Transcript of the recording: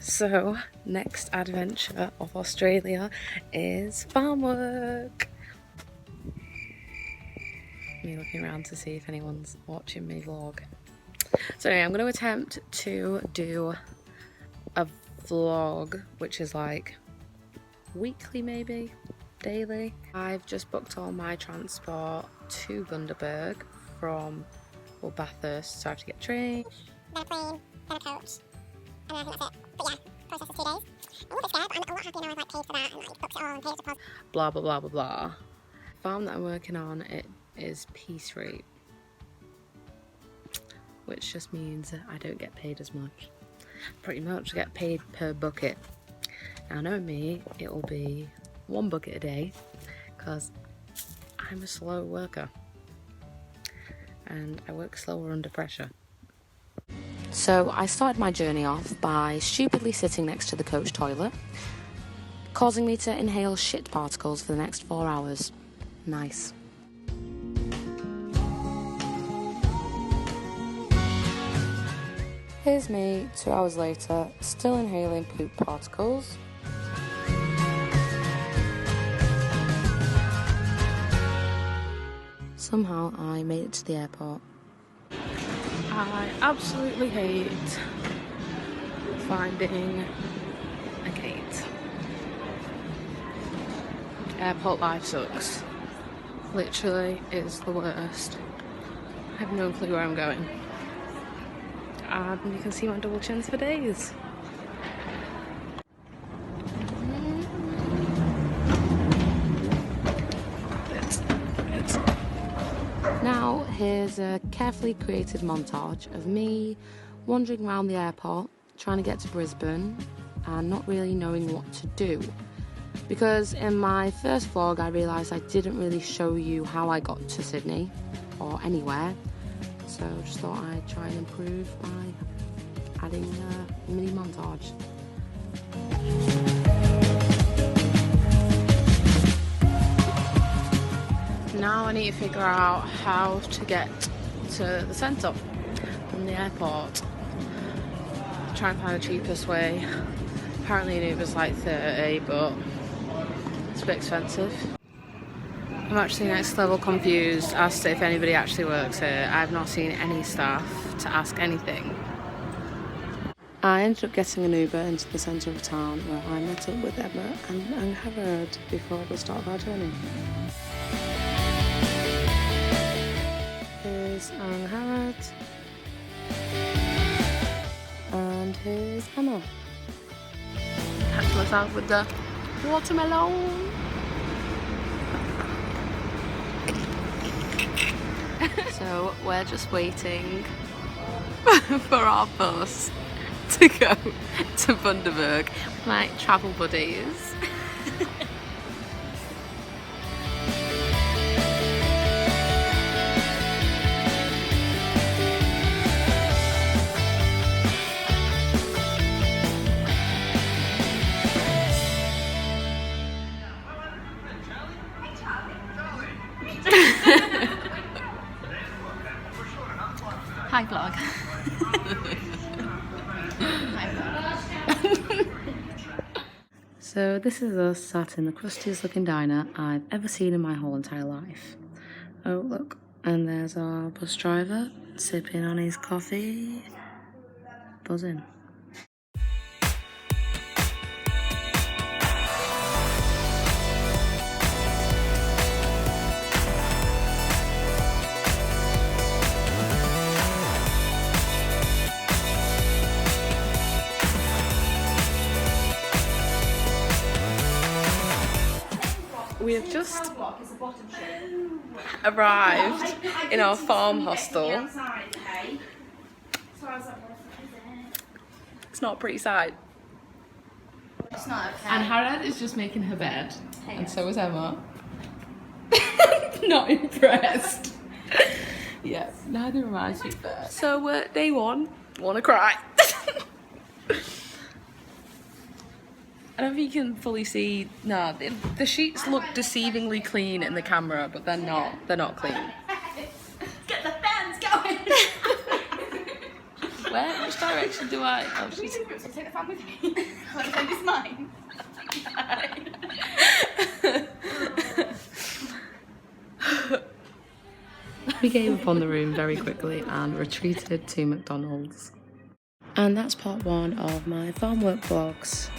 So, next adventure of Australia is farm work. Me looking around to see if anyone's watching me vlog. So anyway, I'm going to attempt to do a vlog, which is like weekly maybe, daily. I've just booked all my transport to Bundaberg from Bathurst, so I have to get a train. Then a plane, then a coach, and I think that's it. But yeah, process is 2 days. I'm a little bit scared, but I'm not happy now I've like paid for that and like booked it all and paid a deposit. Blah blah blah blah blah. The farm that I'm working on, it is piece rate, which just means that I don't get paid as much. Pretty much I get paid per bucket. Now knowing me, it will be 1 bucket a day because I'm a slow worker and I work slower under pressure. So I started my journey off by stupidly sitting next to the coach toilet, causing me to inhale shit particles for the next 4 hours. Nice. Here's me 2 hours later, still inhaling poop particles. Somehow I made it to the airport. I absolutely hate finding a gate. Airport life sucks. Literally is the worst. I have no clue where I'm going. And you can see my double chins for days. Now here's a carefully created montage of me wandering around the airport, trying to get to Brisbane and not really knowing what to do. Because in my first vlog I realised I didn't really show you how I got to Sydney or anywhere. So just thought I'd try and improve by adding a mini montage. Now I need to figure out how to get to the centre from the airport. Try and find the cheapest way. Apparently an Uber's like 30, but it's a bit expensive. I'm actually next level confused as to if anybody actually works here. I've not seen any staff to ask anything. I ended up getting an Uber into the centre of town where I met up with Emma and Harrod before the start of our journey. Here's Harrod. And here's Emma. Catch myself with the watermelon. So we're just waiting for our bus to go to Bundaberg. My travel buddies. Hi vlog. So this is us sat in the crustiest looking diner I've ever seen in my whole entire life. Oh look, and there's our bus driver sipping on his coffee, buzzing. We have just arrived in our farm hostel. It's not a pretty sight. It's not okay. And Harrod is just making her bed, and so is Emma. Not impressed. Yeah, neither am I, to be fair. So day one, wanna cry. I don't think you can fully see. No, the sheets look deceivingly clean in the camera, but they're not. They're not clean. Get the fans going. Where? Which direction do I? Oh, Should we she's... take the fan with me? Want to say this is mine? We gave up on the room very quickly and retreated to McDonald's. And that's part 1 of my farm work vlogs.